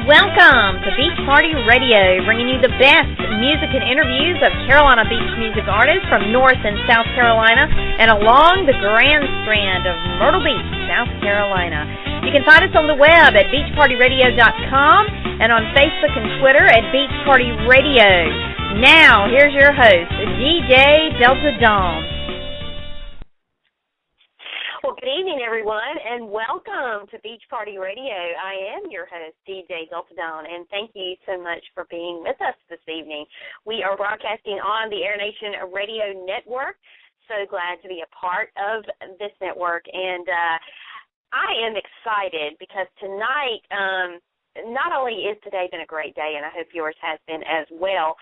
Welcome to Beach Party Radio, bringing you the best music and interviews of Carolina beach music artists from North and South Carolina and along the Grand Strand of Myrtle Beach, South Carolina. You can find us on the web at beachpartyradio.com and on Facebook and Twitter at Beach Party Radio. Now, here's your host, DJ Delta Dawn. Well, good evening, everyone, and welcome to Beach Party Radio. I am your host, DJ Delta Dawn, and thank you so much for being with us this evening. We are broadcasting on the Air Nation Radio Network. So glad to be a part of this network, and I am excited because tonight, not only is today been a great day, and I hope yours has been as well,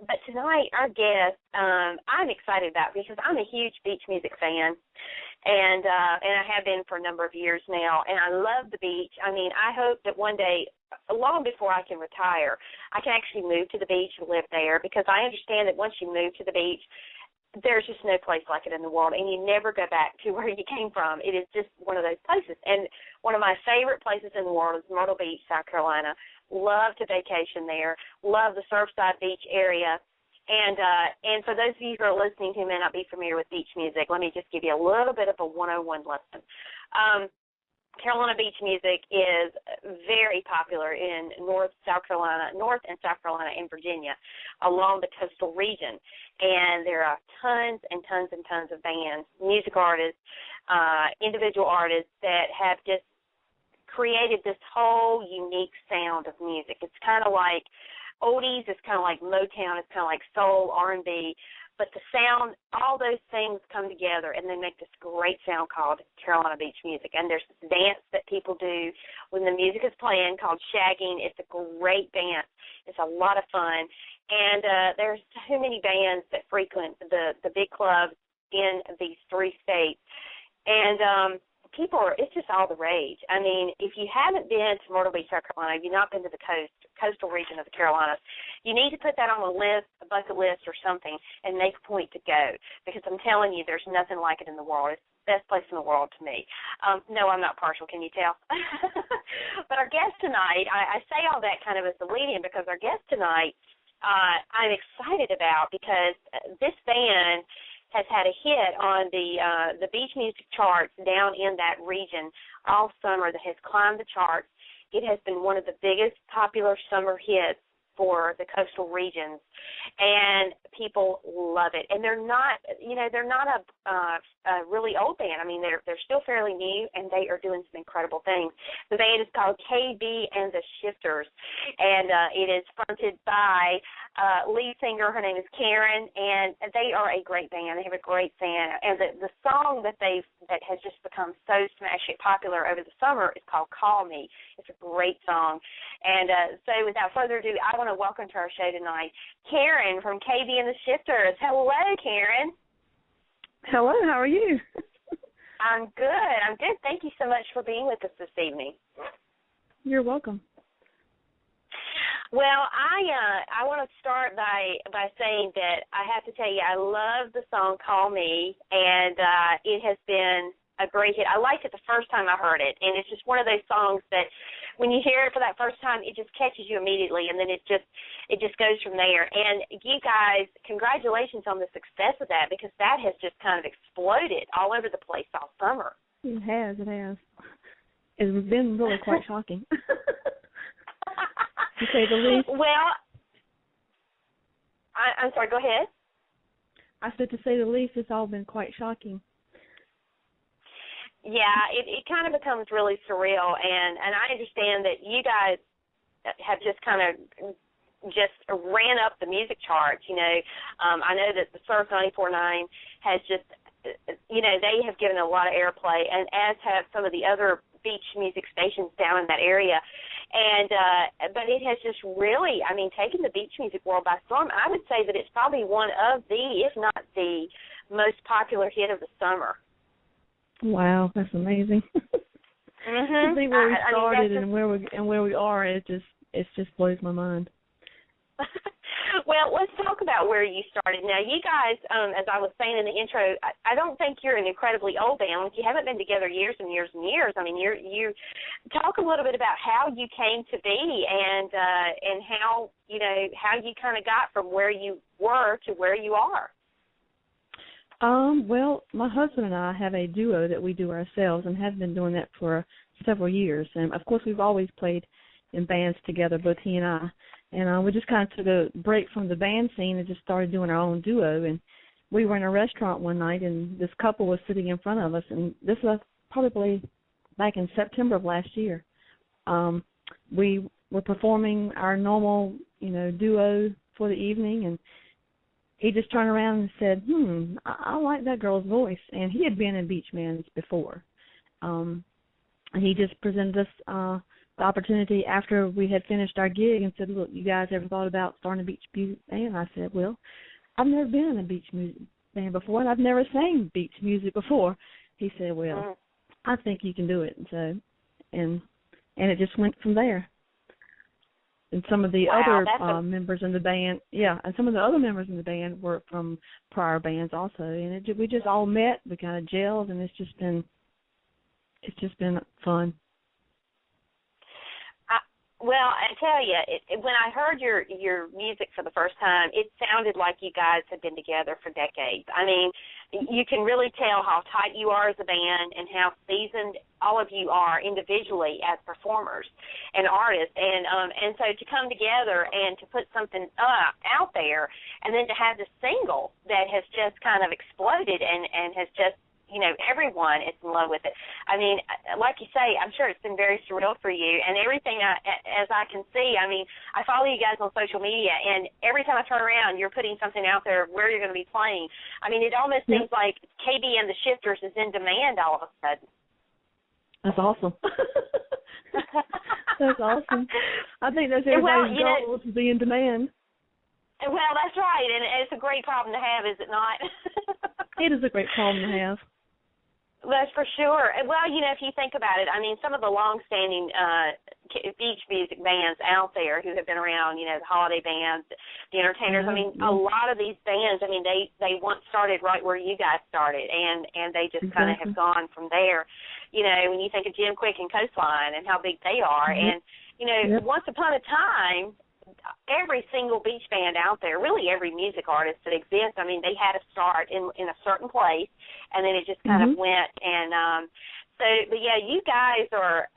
but tonight our guest I'm excited about because I'm a huge beach music fan. And I have been for a number of years now, and I love the beach. I mean, I hope that one day, long before I can retire, I can actually move to the beach and live there, because I understand that once you move to the beach, there's just no place like it in the world, and you never go back to where you came from. It is just one of those places. And one of my favorite places in the world is Myrtle Beach, South Carolina. Love to vacation there. Love the Surfside Beach area. And for those of you who are listening who may not be familiar with beach music, let me just give you a little bit of a 101 lesson. Carolina beach music is very popular in North and South Carolina and Virginia along the coastal region. And there are tons and tons and tons of bands, music artists, individual artists that have just created this whole unique sound of music. It's kind of like oldies, it's kind of like Motown, it's kind of like soul, R&B, but the sound, all those things come together and they make this great sound called Carolina beach music. And there's this dance that people do when the music is playing called shagging. It's a great dance. It's a lot of fun. And there's so many bands that frequent the big clubs in these three states. And it's just all the rage. I mean, if you haven't been to Myrtle Beach, South Carolina, if you've not been to the coastal region of the Carolinas, you need to put that on a list, a bucket list or something, and make a point to go, because I'm telling you, there's nothing like it in the world. It's the best place in the world to me. No, I'm not partial, can you tell? But our guest tonight, I say all that kind of as the lead-in because our guest tonight I'm excited about, because this band has had a hit on the beach music charts down in that region all summer that has climbed the charts. It has been one of the biggest popular summer hits for the coastal regions, and people love it. And they're not a really old band. I mean, they're still fairly new, and they are doing some incredible things. The band is called KB and the Shifters, and it is fronted by lead singer. Her name is Karen, and they are a great band. They have a great fan, and the song that has just become so smash hit popular over the summer is called "Call Me." It's a great song, and so without further ado, I want to welcome to our show tonight Karen from KB and the Shifters. Hello, Karen. Hello, how are you? I'm good. Thank you so much for being with us this evening. You're welcome. Well, I want to start by saying that I have to tell you I love the song "Call Me," and it has been a great hit. I liked it the first time I heard it, and it's just one of those songs that when you hear it for that first time, it just catches you immediately, and then it just goes from there. And you guys, congratulations on the success of that, because that has just kind of exploded all over the place all summer. It has. It's been really quite shocking, to say the least. Well, I'm sorry, go ahead. I said, to say the least, it's all been quite shocking. Yeah, it kind of becomes really surreal, and I understand that you guys have just kind of just ran up the music charts, you know. I know that the Surf 94.9 has just, you know, they have given a lot of airplay, and as have some of the other beach music stations down in that area. And but it has just really, I mean, taken the beach music world by storm. I would say that it's probably one of the, if not the, most popular hit of the summer. Wow, that's amazing. To see where we started and where we are, it just blows my mind. Well, let's talk about where you started. Now, you guys, as I was saying in the intro, I don't think you're an incredibly old band. Like, you haven't been together years and years and years. I mean, you talk a little bit about how you came to be and how you kind of got from where you were to where you are. Well, my husband and I have a duo that we do ourselves and have been doing that for several years. And, of course, we've always played in bands together, both he and I. And we just kind of took a break from the band scene and just started doing our own duo. And we were in a restaurant one night, and this couple was sitting in front of us. And this was probably back in September of last year. We were performing our normal, duo for the evening, and he just turned around and said, I like that girl's voice. And he had been in beach bands before. And he just presented us the opportunity after we had finished our gig and said, look, you guys ever thought about starting a beach music band? I said, well, I've never been in a beach music band before, and I've never sang beach music before. He said, well, I think you can do it. And it just went from there. And some of the other members in the band, and some of the other members in the band were from prior bands also. And we just all met, we kind of gelled, and it's just been fun. Well, I tell you, when I heard your music for the first time, it sounded like you guys had been together for decades. I mean, you can really tell how tight you are as a band and how seasoned all of you are individually as performers and artists. And so to come together and to put something out there, and then to have this single that has just kind of exploded and has just, everyone is in love with it. I mean, like you say, I'm sure it's been very surreal for you. And everything, as I can see, I mean, I follow you guys on social media, and every time I turn around, you're putting something out there where you're going to be playing. I mean, it almost seems like KB and the Shifters is in demand all of a sudden. That's awesome. That's awesome. I think that's everybody's goal, to be in demand. Well, that's right, and it's a great problem to have, is it not? It is a great problem to have. That's for sure. Well, if you think about it, I mean, some of the long-standing beach music bands out there who have been around, the holiday bands, the entertainers, I mean, a lot of these bands, I mean, they once started right where you guys started, and they just kind of have gone from there. When you think of Jim Quick and Coastline and how big they are, and, once upon a time, every single beach band out there, really every music artist that exists, I mean, they had to start in a certain place, and then it just kind of went. And but yeah, you guys are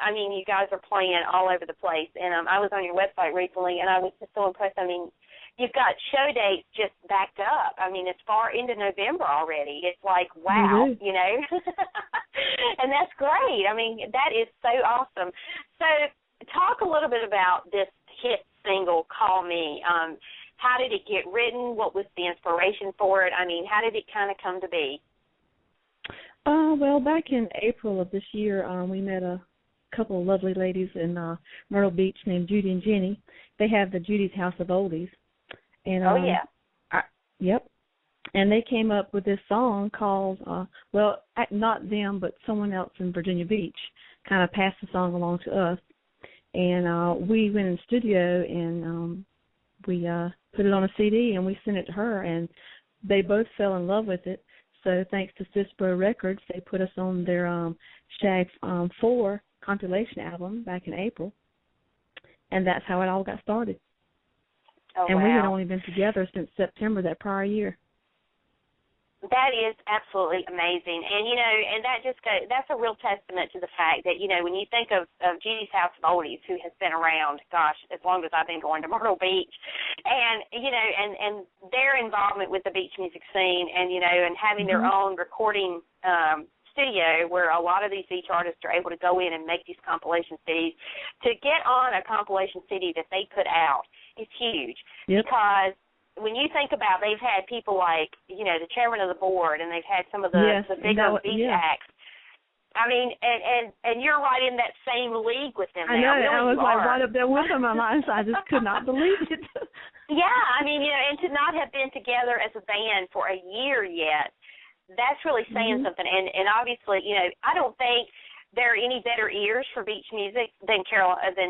playing all over the place. And I was on your website recently, and I was just so impressed. I mean, you've got show dates just backed up. I mean, it's far into November already. It's like, wow, and that's great. I mean, that is so awesome. So talk a little bit about this hit single, Call Me. How did it get written? What was the inspiration for it? I mean, how did it kind of come to be? Well, back in April of this year, we met a couple of lovely ladies in Myrtle Beach named Judy and Jenny. They have the Judy's House of Oldies. And, yep. And they came up with this song called, not them, but someone else in Virginia Beach kind of passed the song along to us. And we went in the studio and we put it on a CD and we sent it to her, and they both fell in love with it. So thanks to Cisbro Records, they put us on their Shag 4 compilation album back in April, and that's how it all got started. Oh, and wow. We had only been together since September that prior year. That is absolutely amazing. And, and that's a real testament to the fact that, when you think of Judy's House of Oldies, who has been around, gosh, as long as I've been going to Myrtle Beach, and, and their involvement with the beach music scene and, and having their own recording studio where a lot of these beach artists are able to go in and make these compilation CDs. To get on a compilation CD that they put out is huge because when you think about, they've had people like, the chairman of the board, and they've had some of the bigger beach acts. I mean, and you're right in that same league with them now. I know. Really, I was right up there with them. I just could not believe it. Yeah, I mean, and to not have been together as a band for a year yet, that's really saying something. And obviously, I don't think there are any better ears for beach music than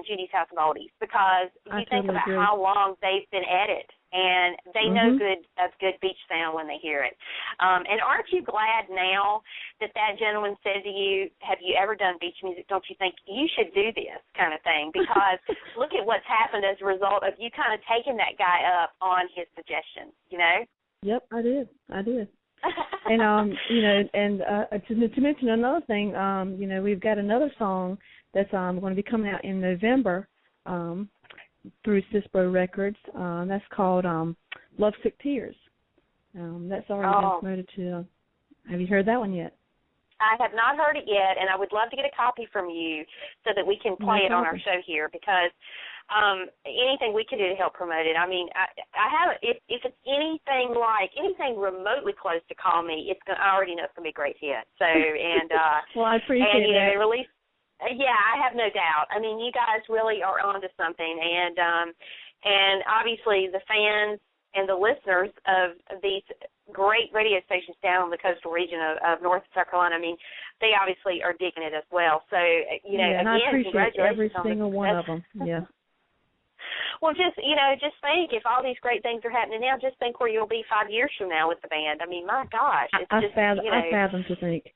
Judy's House of Oldies, because you think about how long they've been at it. and they know good beach sound when they hear it. And aren't you glad now that gentleman said to you, have you ever done beach music? Don't you think you should do this kind of thing? Because look at what's happened as a result of you kind of taking that guy up on his suggestions, you know? Yep, I did. And to mention another thing, we've got another song that's going to be coming out in November through CISPRO Records. That's called Lovesick Tears. That's already been promoted to. Have you heard that one yet? I have not heard it yet, and I would love to get a copy from you so that we can play it on our show here, because anything we can do to help promote it. I mean, I have. If it's anything remotely close to Call Me, I already know it's gonna be a great hit. So well, I appreciate that. Release. Yeah, I have no doubt. I mean, you guys really are onto something, and obviously the fans and the listeners of these great radio stations down in the coastal region of North South Carolina, I mean, they obviously are digging it as well. So, and I appreciate every single one of them. Yeah. Well, just think, if all these great things are happening now, just think where you'll be 5 years from now with the band. I mean, my gosh. I fathom to think.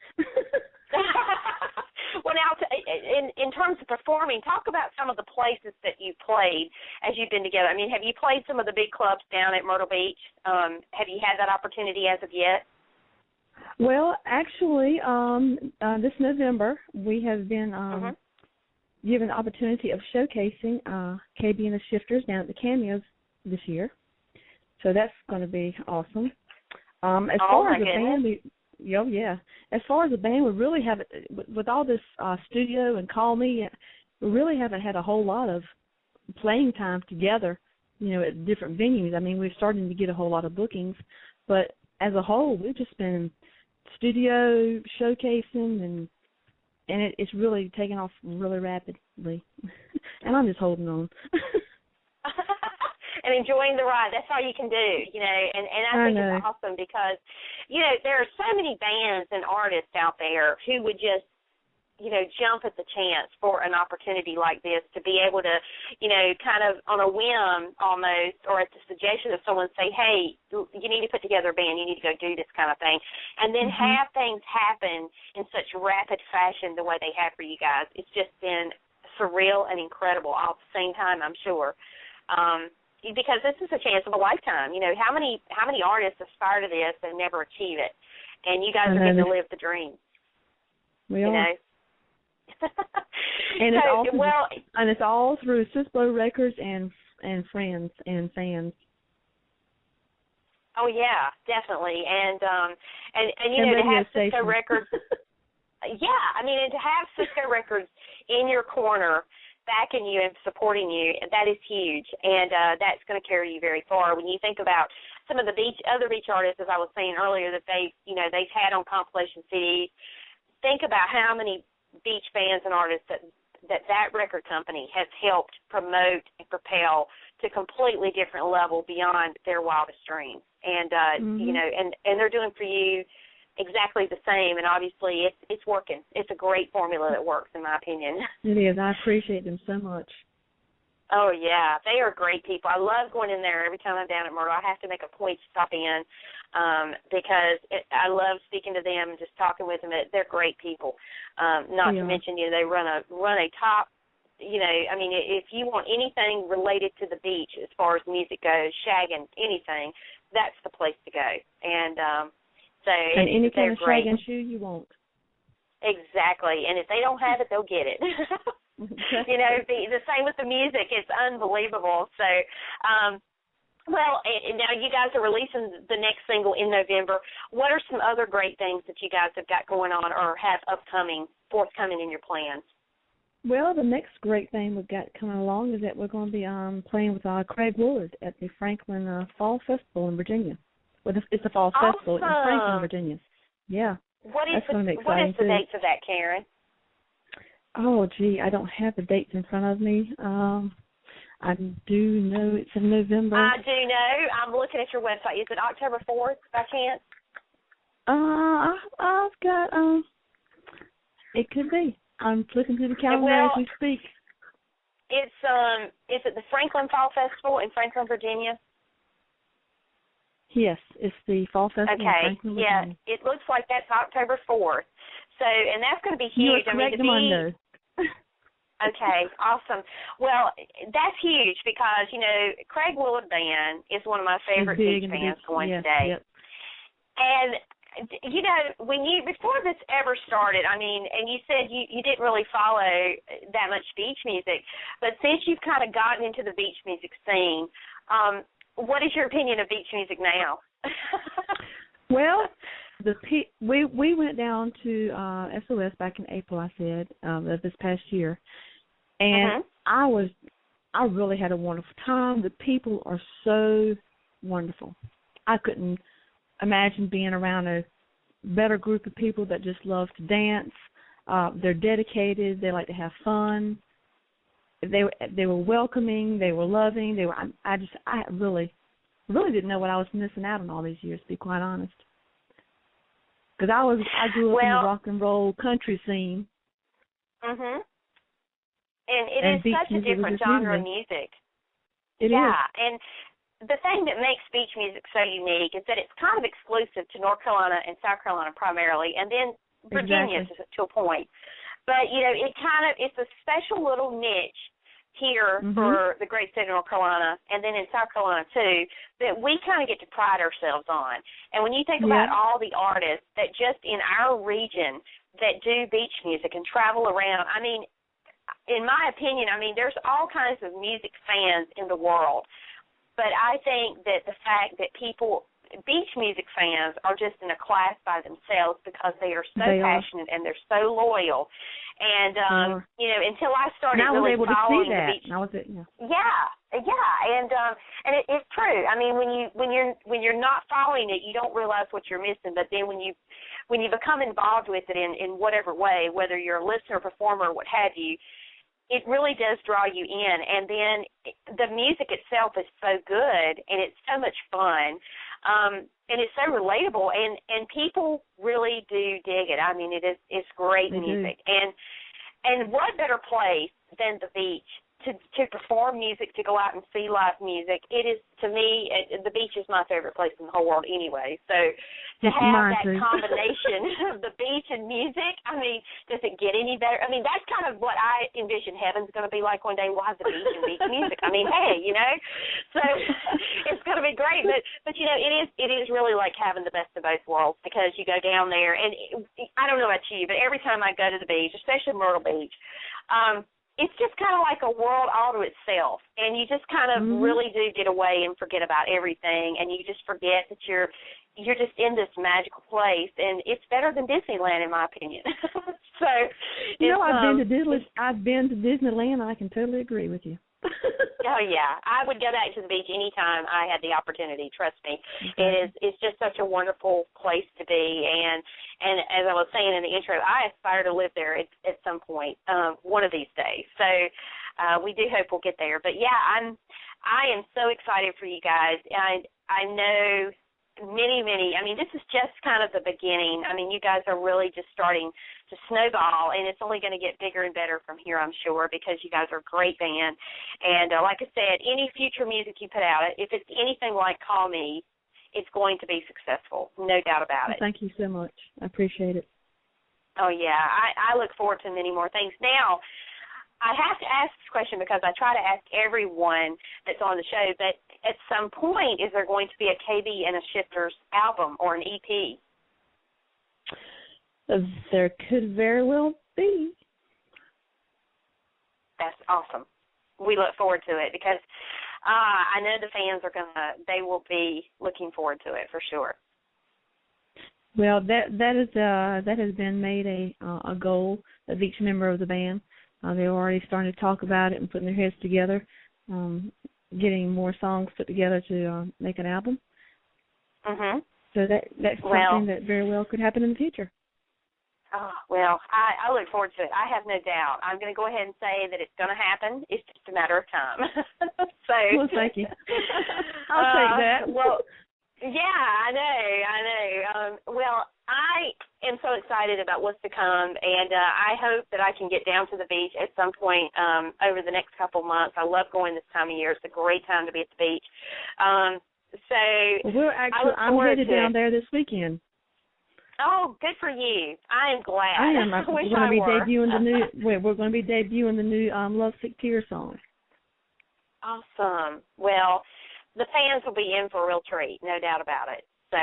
Well, now, in terms of performing, talk about some of the places that you played as you've been together. I mean, have you played some of the big clubs down at Myrtle Beach? Have you had that opportunity as of yet? Well, actually, this November, we have been given the opportunity of showcasing KB and the Shifters down at the Cameos this year. So that's going to be awesome. As far as the band, as far as the band, we really haven't, with all this studio and Call Me, we really haven't had a whole lot of playing time together, at different venues. I mean, we're starting to get a whole lot of bookings, but as a whole, we've just been studio showcasing, and it's really taken off really rapidly. And I'm just holding on. And enjoying the ride. That's all you can do, and I think it's awesome because, there are so many bands and artists out there who would just, jump at the chance for an opportunity like this to be able to, kind of on a whim almost, or at the suggestion of someone say, hey, you need to put together a band, you need to go do this kind of thing, and then have things happen in such rapid fashion the way they have for you guys. It's just been surreal and incredible all at the same time, I'm sure. Because this is a chance of a lifetime. How many artists aspire to this and never achieve it? And you guys are getting to live the dream. We are. And it's all through CISPRO Records and friends and fans. Oh yeah, definitely. And to have CISPRO Records. Yeah, I mean, and to have CISPRO Records in your corner, backing you and supporting you, that is huge, and that's going to carry you very far. When you think about some of the other beach artists, as I was saying earlier, that they've had on compilation CDs, think about how many beach bands and artists that record company has helped promote and propel to a completely different level beyond their wildest dreams. And and they're doing for you exactly the same, and obviously it's working. It's a great formula that works, in my opinion. It is. I appreciate them so much. Oh, yeah. They are great people. I love going in there every time I'm down at Myrtle. I have to make a point to stop in because I love speaking to them and just talking with them. They're great people. Not to mention, they run a top, I mean, if you want anything related to the beach as far as music goes, shagging, anything, that's the place to go. And and any kind of shag and shoe you want. Exactly. And if they don't have it, they'll get it. The same with the music. It's unbelievable. So, now you guys are releasing the next single in November. What are some other great things that you guys have got going on or have forthcoming in your plans? Well, the next great thing we've got coming along is that we're going to be playing with Craig Woolard at the Franklin Fall Festival in Virginia. It's a fall festival in Franklin, Virginia. Yeah. What is the dates of that, Karen? Oh, gee, I don't have the dates in front of me. I do know it's in November. I do know. I'm looking at your website. Is it October 4th by chance? I've got, it could be. I'm flipping through the calendar as we speak. It's, is it the Franklin Fall Festival in Franklin, Virginia? Yes, it's the Fall Festival in Okay, Franklin, yeah, Virginia. it looks like that's October 4th. So, and that's going to be You are huge. I mean, correct, to be Armando. okay, awesome. Well, that's huge because, you know, Craig Willard Band is one of my favorite He's big beach in the bands beach. going Yes, today. yep. And, you know, before this ever started, I mean, and you said you didn't really follow that much beach music, but since you've kind of gotten into the beach music scene, what is your opinion of beach music now? Well, we went down to SOS back in April, I said, of this past year, and I really had a wonderful time. The people are so wonderful. I couldn't imagine being around a better group of people that just love to dance. They're dedicated. They like to have fun. They were welcoming. They were loving. I really didn't know what I was missing out on all these years, to be quite honest. Because I grew up in the rock and roll country scene. Mhm. And it is such a different genre of music. It is. And the thing that makes beach music so unique is that it's kind of exclusive to North Carolina and South Carolina primarily, and then Virginia to a point. But, you know, it's a special little niche here for the great state of North Carolina, and then in South Carolina too, that we kind of get to pride ourselves on. And when you think about all the artists that just in our region that do beach music and travel around, I mean, in my opinion, I mean, there's all kinds of music fans in the world. But I think that the fact that beach music fans are just in a class by themselves because they are so passionate and they're so loyal. And, you know, until I started really following the beach. And it's true. I mean, when you're not following it, you don't realize what you're missing. But then when you become involved with it in whatever way, whether you're a listener, performer, what have you, it really does draw you in. And then the music itself is so good, and it's so much fun, and it's so relatable, and people really do dig it. I mean, it's great music. And what better place than the beach to perform music, to go out and see live music? It is, to me, the beach is my favorite place in the whole world anyway. So to have that combination of the beach and music, I mean, does it get any better? I mean, that's kind of what I envision heaven's going to be like one day. We'll have the beach and beach music. I mean, hey, you know, so it's going to be great. But you know, it is really like having the best of both worlds, because you go down there, and I don't know about you, but every time I go to the beach, especially Myrtle Beach, it's just kind of like a world all to itself, and you just kind of really do get away and forget about everything, and you just forget that you're just in this magical place, and it's better than Disneyland, in my opinion. So, you know, I've been to Disneyland, and I can totally agree with you. Oh yeah, I would go back to the beach anytime I had the opportunity. Trust me, it's just such a wonderful place to be. And as I was saying in the intro, I aspire to live there at some point, one of these days. So we do hope we'll get there. But yeah, I am so excited for you guys. I know many. I mean, this is just kind of the beginning. I mean, you guys are really just starting to snowball, and it's only going to get bigger and better from here, I'm sure, because you guys are a great band. And like I said, any future music you put out, if it's anything like Call Me, it's going to be successful, no doubt about it. Thank you so much. I appreciate it. Oh, yeah. I look forward to many more things. Now, I have to ask this question because I try to ask everyone that's on the show, but at some point, is there going to be a KB and a Shifters album or an EP? There could very well be. That's awesome. We look forward to it because I know the fans they will be looking forward to it for sure. Well, that has been made a goal of each member of the band. They're already starting to talk about it and putting their heads together, getting more songs put together to make an album. Mhm. So that's something that very well could happen in the future. Oh, well, I look forward to it. I have no doubt. I'm going to go ahead and say that it's going to happen. It's just a matter of time. Well, thank you. I'll take that. Well, yeah, I know. Well, I am so excited about what's to come, and I hope that I can get down to the beach at some point over the next couple months. I love going this time of year. It's a great time to be at the beach. Well, I'm headed down there this weekend. Oh, good for you! I am glad. I am. We're going to be debuting the new. We're going to be debuting the new "Love Sick Tear" song. Awesome. Well, the fans will be in for a real treat, no doubt about it. So,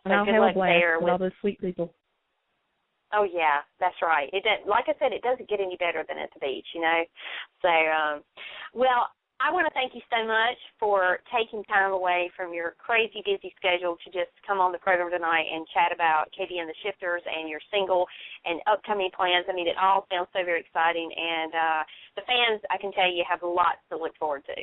and I'll good have luck a blast there with all those sweet people. Oh yeah, that's right. Like I said, it doesn't get any better than at the beach, you know. So, well, I want to thank you so much for taking time away from your crazy busy schedule to just come on the program tonight and chat about KB and the Shifters and your single and upcoming plans. I mean, it all sounds so very exciting, and the fans, I can tell you, have lots to look forward to.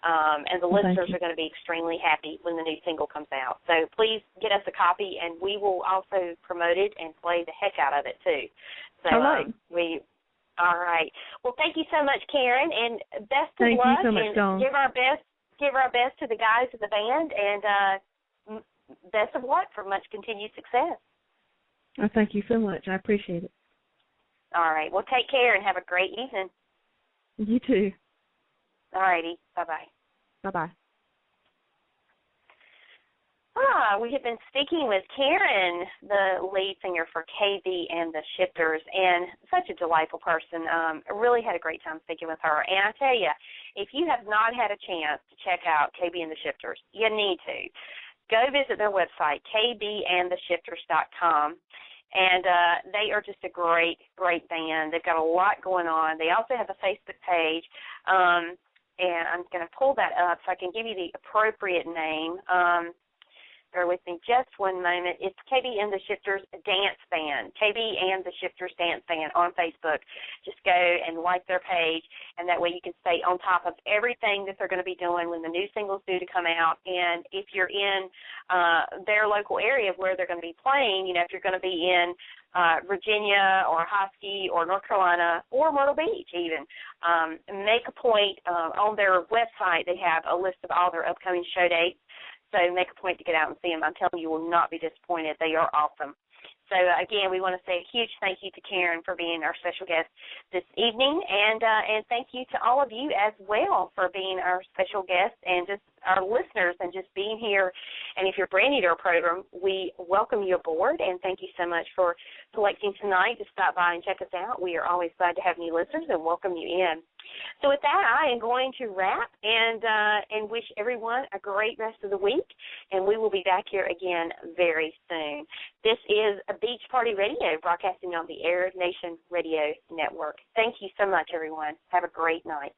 And the listeners are going to be extremely happy when the new single comes out. So please get us a copy, and we will also promote it and play the heck out of it, too. So, all right. All right. Well, thank you so much, Karen, and best of luck. Thank you so much, Dawn. Give our best to the guys of the band, and best of luck for much continued success. Oh, thank you so much. I appreciate it. All right. Well, take care and have a great evening. You too. All righty. Bye-bye. Bye-bye. We have been speaking with Karen, the lead singer for KB and the Shifters, and such a delightful person. I really had a great time speaking with her. And I tell you, if you have not had a chance to check out KB and the Shifters, you need to. Go visit their website, kbandtheshifters.com. And they are just a great, great band. They've got a lot going on. They also have a Facebook page, and I'm going to pull that up so I can give you the appropriate name. Bear with me just one moment. It's KB and the Shifters Dance Band, KB and the Shifters Dance Band on Facebook. Just go and like their page, and that way you can stay on top of everything that they're going to be doing when the new single's due to come out. And if you're in their local area where they're going to be playing, you know, if you're going to be in Virginia or Husky or North Carolina or Myrtle Beach even, make a point on their website. They have a list of all their upcoming show dates. So make a point to get out and see them. I'm telling you, you will not be disappointed. They are awesome. So, again, we want to say a huge thank you to Karen for being our special guest this evening, and thank you to all of you as well for being our special guests and just our listeners and just being here. And if you're brand new to our program, we welcome you aboard, and thank you so much for selecting tonight to stop by and check us out. We are always glad to have new listeners and welcome you in. So with that, I am going to wrap and wish everyone a great rest of the week, and we will be back here again very soon. This is a Beach Party Radio broadcasting on the Air Nation Radio Network. Thank you so much, everyone. Have a great night.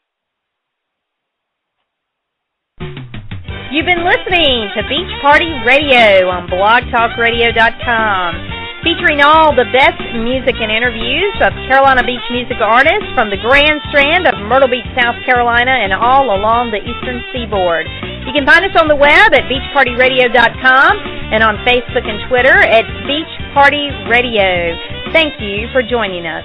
You've been listening to Beach Party Radio on blogtalkradio.com. Featuring all the best music and interviews of Carolina Beach music artists from the Grand Strand of Myrtle Beach, South Carolina, and all along the eastern seaboard. You can find us on the web at beachpartyradio.com and on Facebook and Twitter at Beach Party Radio. Thank you for joining us.